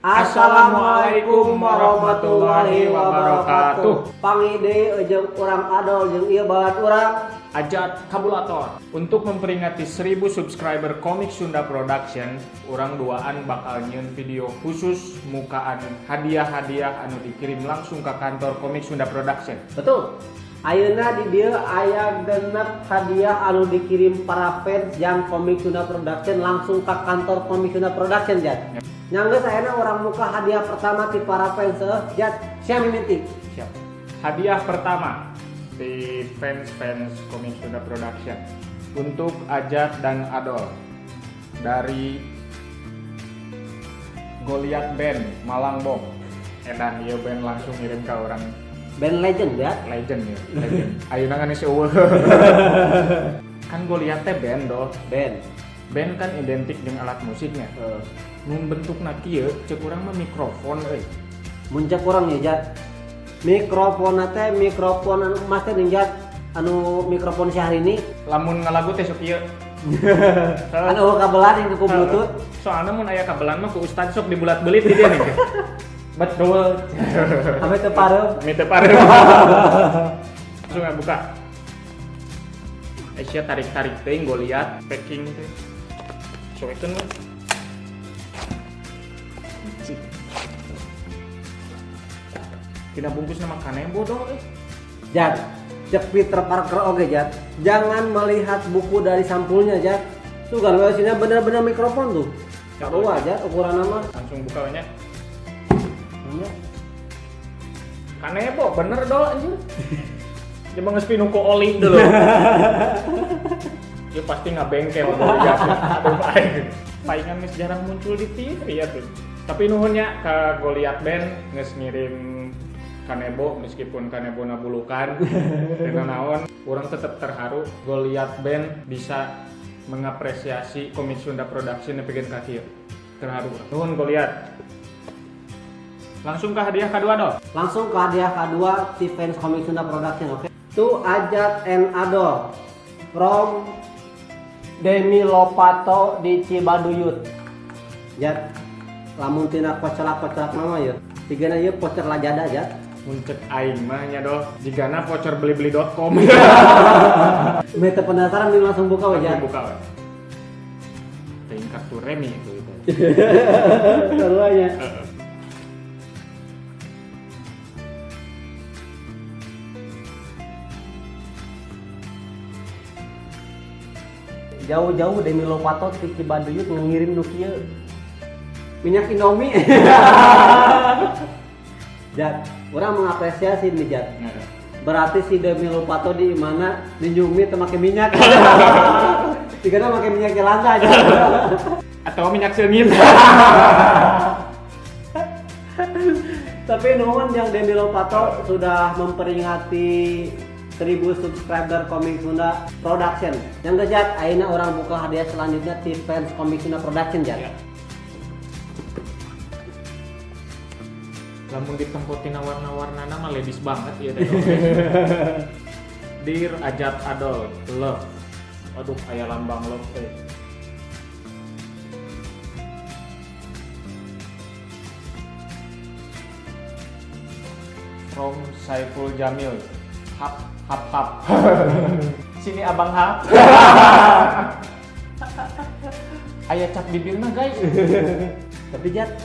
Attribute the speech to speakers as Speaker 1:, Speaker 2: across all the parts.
Speaker 1: Assalamualaikum warahmatullahi wabarakatuh. Pangide jeung urang adol jeung ieu balat urang
Speaker 2: Ajat Kabulator. Untuk memperingati 1000 subscriber Komik Sunda Production, urang duaan bakal nyieun video khusus mukaan hadiah-hadiah anu dikirim langsung ke kantor Komik Sunda Production.
Speaker 1: Betul. Ayeuna di dieu aya genep hadiah anu dikirim para fans yang Komik Sunda Production langsung ke kantor Komik Sunda Production, Jat. Nyanggeus ayeuna urang muka hadiah pertama ti para fans Jat. Sia mimiti.
Speaker 2: Siap. Hadiah pertama di fans Komik Sunda Production untuk Ajat dan Adol dari Goliath Band Malangbong. Edan ieu band langsung ngirim ke orang
Speaker 1: Band legend ya.
Speaker 2: Legend ya. Legend. Ayeuna kan geus eueuh. Kan Goliath teh band do. Band kan identik dengan alat musiknya. Mun bentukna kieu ceuk urang mah mikrofon euy.
Speaker 1: Mun ceuk urang ya Jat. Mikrofon teh mikrofon anu emas teh Jat. Anu mikrofon Syahrini
Speaker 2: Lamun ngalagu teh sok ieu.
Speaker 1: anu kabelan yang ku bluetooth.
Speaker 2: Soalnya mun aya kabelan mah ku ustad sok dibulat-belit di dia nih. Betul.
Speaker 1: Ame teu pareup.
Speaker 2: Langsung buka. Aisyah tarik-tarik teuing Goliath packing teh. Soekeun we. Tidak bungkus nama kanebo dong.
Speaker 1: Jat, cek Peter Parker oge Jat. Jangan melihat buku dari sampulnya Jat. Tuh kan sini bener-bener mikrofon tuh. Sarua Jat ukuran nama.
Speaker 2: Langsung buka we nya. Kanebo bener do anjir. Dia mah geus pinuku oli dulu. Dia pasti ngabengkel Goliath. Aduh aing. Paingan geus jarang muncul di TV ya tuh. Tapi nuhunnya ke Goliath Band geus ngirim kanebo meskipun kanebo nabulukan. Dengan naon urang tetap terharu Goliath Band bisa mengapresiasi Komik Sunda Production nepikeun ka kieu. Terharu. Nuhun Goliath. Langsung ke hadiah kedua dong.
Speaker 1: Langsung ke hadiah kedua si fans Komik Sunda Production, oke. To Ajat and Adol from Demi Lovato di Cibaduyut. Jat, lamun tina kocelak-kocelak nama ya. Tigana ieu voucher Lazada Jat.
Speaker 2: Muncul aing mah nya doh jigana voucher blibeli.com.
Speaker 1: Mete penasaran nih langsung buka we Jat.
Speaker 2: Buka we. Teuing kartu remi itu.
Speaker 1: Seruanya. Jauh-jauh Demi Lovato di Cibaduyut ngirim nu kieu minyak Indomie. Jat, orang mengapresiasi nih Jat. Berarti si Demi Lovato di mana di Yumi teu make minyak. Tigana make minyak jelanta aja.
Speaker 2: Atau minyak seungit.
Speaker 1: Tapi nuhun yang Demi Lovato sudah memperingati 1000 subscriber Komik Sunda Production. Yang Jat, ayeuna orang buka hadiah selanjutnya ti fans Komik Sunda Production Jat.
Speaker 2: Ya. Lamun ditempotina warna-warnana mah ladies banget ya teh. Dear Ajat Adol, love. Aduh aya lambang love teh. From Saiful Jamil. Hap. Sini abang hap. Aya cap bibirna guys.
Speaker 1: Tapi Jat,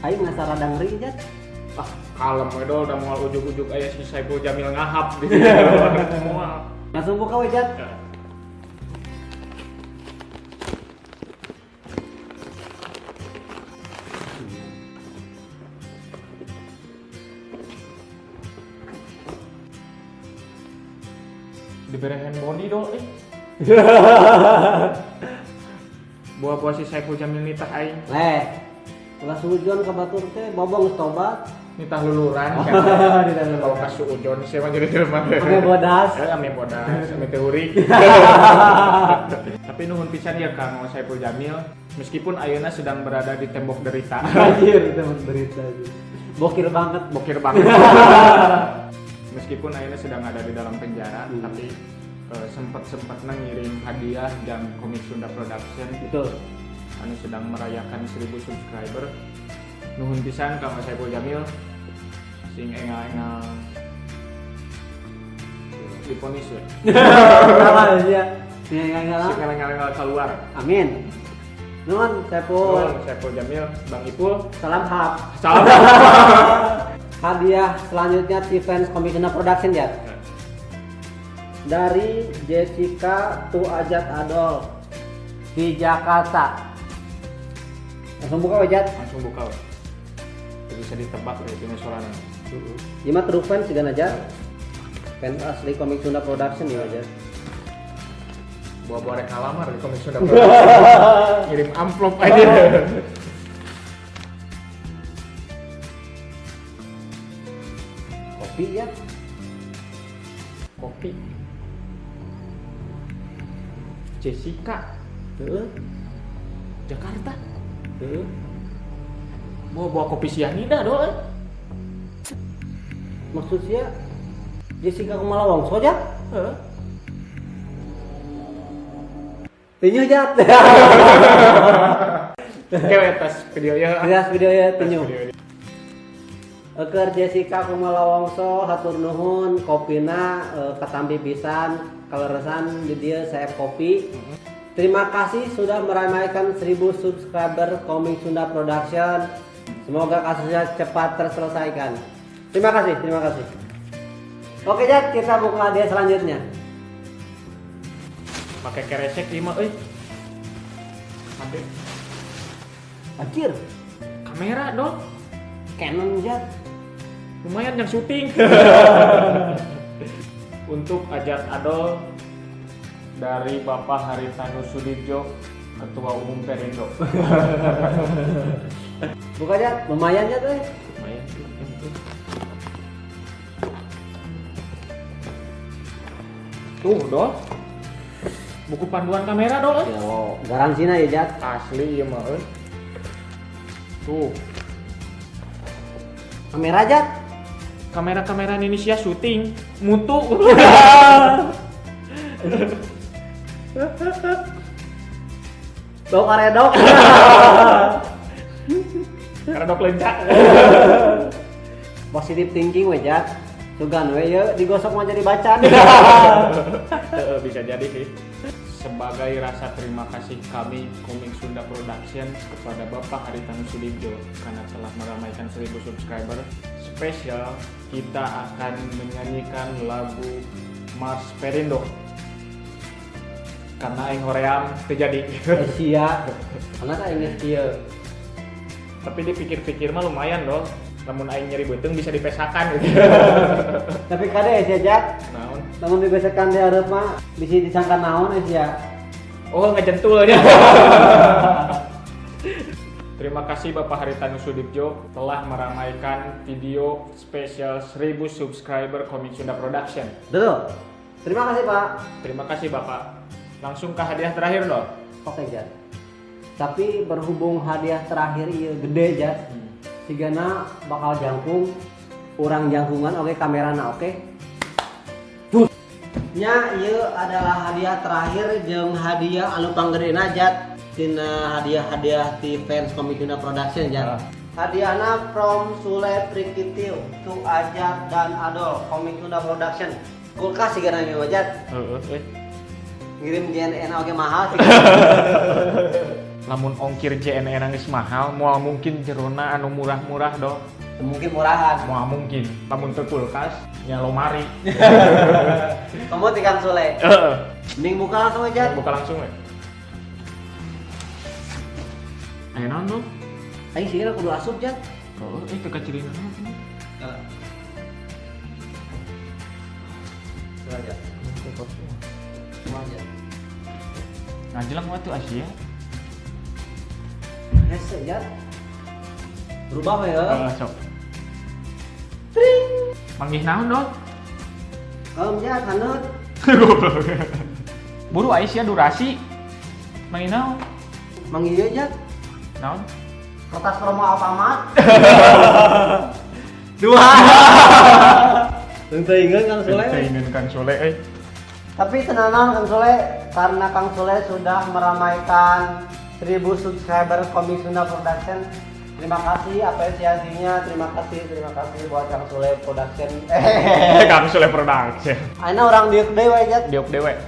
Speaker 1: aing ngasa rada ngeri Jat.
Speaker 2: Ah, kalem we dol udah moal ujuk-ujuk aya si Saiful Jamil ngahap di semua.
Speaker 1: Langsung buka we Jat.
Speaker 2: Ya. Diberi hand body dong buah-buah si Saiful Jamil nitah aing
Speaker 1: Ulah sujon ka batur teh bobong geus tobat.
Speaker 2: nitah luluran kan kalau ka sujon siapa jadi jelema
Speaker 1: Ame bodas.
Speaker 2: ame bodas ame teori. Tapi nuhun pisan ya Kang Saiful Jamil meskipun ayeuna sedang berada di tembok derita.
Speaker 1: Anjir tembok derita. Bokir banget.
Speaker 2: Meskipun ayeuna sedang ada di dalam penjara tapi sempat ngirim hadiah dan Komik Sunda Production
Speaker 1: Betul.
Speaker 2: anu sedang merayakan 1000 subscriber nuhun pisan Kang Saiful Jamil sing engal-engal diponis we.
Speaker 1: Salah ya.
Speaker 2: Sing engal-engal keluar.
Speaker 1: Amin. Nuhun Saiful.
Speaker 2: Nuhun Saiful Jamil, Bang Ipul.
Speaker 1: Salam hap.
Speaker 2: Salam.
Speaker 1: Hadiah selanjutnya Defense Commissioner Production ya. Dari Jessica Tu Ajat Adol di Jakarta. Langsung buka wajat.
Speaker 2: Langsung buka we. Itu bisa ditebak dari sini suaranya.
Speaker 1: Jima true fans juga aja. Fans asli komik Sunda Production ya aja.
Speaker 2: Bawa-bawa rek kalamar di komik Sunda Production. Kirim amplop aja.
Speaker 1: Kopi ya.
Speaker 2: Kopi. Jessica
Speaker 1: Heeh.
Speaker 2: Jakarta.
Speaker 1: Heeh.
Speaker 2: Bawa kopi sianida doang.
Speaker 1: Maksudnya Jessica Kumala Wongso aja?
Speaker 2: Heeh.
Speaker 1: Tinyu jat.
Speaker 2: Oke, atas video ya.
Speaker 1: Jelas video ya tinyu.
Speaker 2: Video.
Speaker 1: Eker Jessica Kumala Wongso hatur nuhun kopina ketampi pisan kaleresan di dia saya kopi. Terima kasih sudah meramaikan 1000 subscriber Komik Sunda Production. Semoga kasusnya cepat terselesaikan. Terima kasih, terima kasih. Oke Jat, kita buka hadiah selanjutnya.
Speaker 2: Pakai keresek 5 euy. Ambil
Speaker 1: Anjir,
Speaker 2: kamera dong.
Speaker 1: Canon Jat.
Speaker 2: Lumayan yang syuting. Untuk Ajat Adol dari Bapak Haritanu Sudibjo, Ketua Umum Perindo.
Speaker 1: Buka Jat, lumayan Jat euy.
Speaker 2: Lumayan. Tuh, dong. Buku panduan kamera dong.
Speaker 1: Yo, garansinya ya Jat.
Speaker 2: Asli ieu mah euy. Tuh,
Speaker 1: Kamera Jat.
Speaker 2: kamera-kamera Indonesia syuting mutu.
Speaker 1: Bau karedok.
Speaker 2: Karena dok lencak.
Speaker 1: Positive thinking we Jat. Sugan we ya digosok mah jadi bacan.
Speaker 2: Bisa jadi sih. Sebagai rasa terima kasih kami Komik Sunda Production kepada Bapak Haritanu Sudibjo karena telah meramaikan 1000 subscriber spesial, kita akan menyanyikan lagu Mars Perindo karena aing hoream terjadi.
Speaker 1: Asia. Karena tak inget dia.
Speaker 2: Tapi dipikir-pikir mah lumayan dong, namun aing nyeri beuteung bisa dipesakan gitu.
Speaker 1: Tapi kade Asia Jat.
Speaker 2: Naon?
Speaker 1: Namun dibesekan di hareup mah bisa disangka naon Asia.
Speaker 2: Oh, ngejentulnya. Terima kasih Bapak Haritanu Sudibjo telah meramaikan video spesial 1000 subscriber Komik Sunda Production.
Speaker 1: Betul. Terima kasih Pak.
Speaker 2: Terima kasih Bapak. Langsung ke hadiah terakhir dong.
Speaker 1: Oke Jat. Tapi berhubung hadiah terakhir ieu gede Jat. Sigana bakal jangkung urang jangkungan oke kamerana oke. Nya ieu adalah hadiah terakhir jeung hadiah anu panggedena Jat. Tina hadiah-hadiah ti fans Komik Sunda Production Jat. Hadiahna from Sule Prikitiu, Tu Ajat dan Adol Komik Sunda Production. Kulkas sigana ieu Jat.
Speaker 2: Heeh.
Speaker 1: Ngirim JNN oge mahal sih.
Speaker 2: Lamun ongkir JNN geus mahal, moal mungkin jerona anu murah-murah dong.
Speaker 1: Mungkin murahan.
Speaker 2: Moal mungkin. Lamun teu kulkas, nya lomari.
Speaker 1: Kamu tikang Sule.
Speaker 2: Heeh.
Speaker 1: Mending buka langsung aja.
Speaker 2: Buka langsung we. Ayo naon dong?
Speaker 1: Aing sih kudu asup Jat.
Speaker 2: Oh, teu kacirina naon.
Speaker 1: Aja. Aja.
Speaker 2: Ngajelang waktu Asia.
Speaker 1: Hese Jat. Berubah ya.
Speaker 2: Sok. Manggih naon dong?
Speaker 1: Kalem Jat, haneut.
Speaker 2: Buru Aisyah durasi. Manggih naon?
Speaker 1: Manggil ieu Jat.
Speaker 2: Naon?
Speaker 1: Kertas promo Alfamart. Dua. Teu ingeun Kang Sule.
Speaker 2: Ingin Kang Sule
Speaker 1: Tapi tenanan Kang Sule karena Kang Sule sudah meramaikan 1000 subscriber Komik Sunda Production. Terima kasih apresiasinya, terima kasih buat Kang Sule Production.
Speaker 2: Kang Sule Production.
Speaker 1: Aina orang diuk dewe Jat.
Speaker 2: Diuk dewe.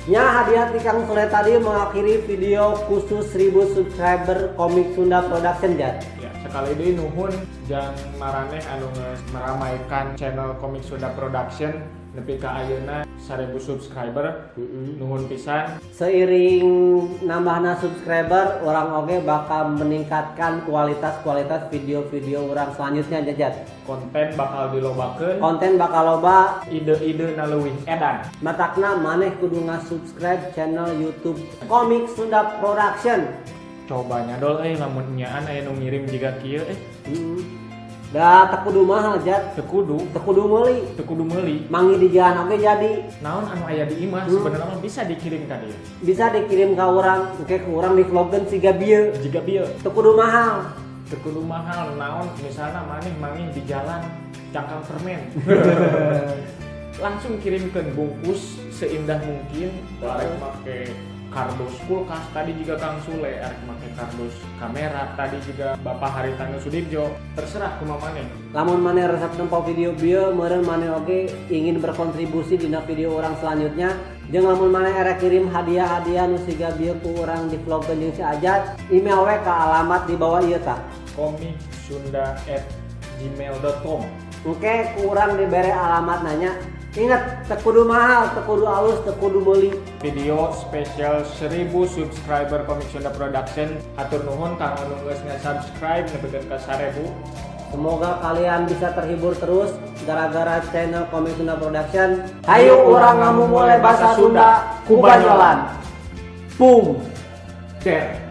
Speaker 1: Ya, hadiah di Kang Sule tadi mengakhiri video khusus 1000 subscriber Komik Sunda Production Jat.
Speaker 2: Ya, sekali ini nuhun jang maraneh anu meramaikan channel Komik Sunda Production nepi ka ayeuna 1000 subscriber. Nuhun pisan.
Speaker 1: Seiring nambahna subscriber, orang oge bakal meningkatkan kualitas video-video orang selanjutnya Jat.
Speaker 2: Konten bakal dilobakeun.
Speaker 1: Konten bakal loba,
Speaker 2: Ide-ide na leuwih edan.
Speaker 1: matakna maneh kudu nge-subscribe channel YouTube Komik Sunda Production.
Speaker 2: Coba nyadol lamun nyaan aya nu ngirim jiga kieu
Speaker 1: Da teu kudu mahal Jat,
Speaker 2: teu kudu
Speaker 1: teu kudu meuli. Mangi di jalan oge jadi.
Speaker 2: Naon anu aya di imah sebenarnya mah bisa dikirim ka dieu.
Speaker 1: Bisa dikirim ka urang, engke ke urang di vlogkeun siga bieu.
Speaker 2: Jiga bieu
Speaker 1: Teu kudu mahal.
Speaker 2: teu kudu mahal. Naon misalna maneh mangi di jalan cangkang permen. Langsung kirimkeun bungkus seindah mungkin. Arek make kardus kulkas tadi juga Kang Sule, arek make kardus kamera tadi juga Bapak Haritanu Sudirjo. Terserah kumaha maneh.
Speaker 1: Lamun maneh resep nempo video bieu, meureun maneh oge ingin berkontribusi dina video orang selanjutnya. Jeung lamun maneh erek kirim hadiah-hadiah nu siga bieu ku urang di vlogkeun jeung si Ajat, email we ka alamat di bawah ieu tah.
Speaker 2: komiksunda@gmail.com.
Speaker 1: Oke, ku urang dibere alamat nanya. Ingat, teu kudu mahal, teu kudu alus, teu kudu meuli.
Speaker 2: Video spesial 1000 subscriber Komik Sunda Production. Atur nuhun kang anu geus nge-subscribe nepikeun ka 1000.
Speaker 1: Semoga kalian bisa terhibur terus gara-gara channel Komik Sunda Production. Hayu urang ngamumule basa Sunda ku Banyolan. Pum.
Speaker 2: Der.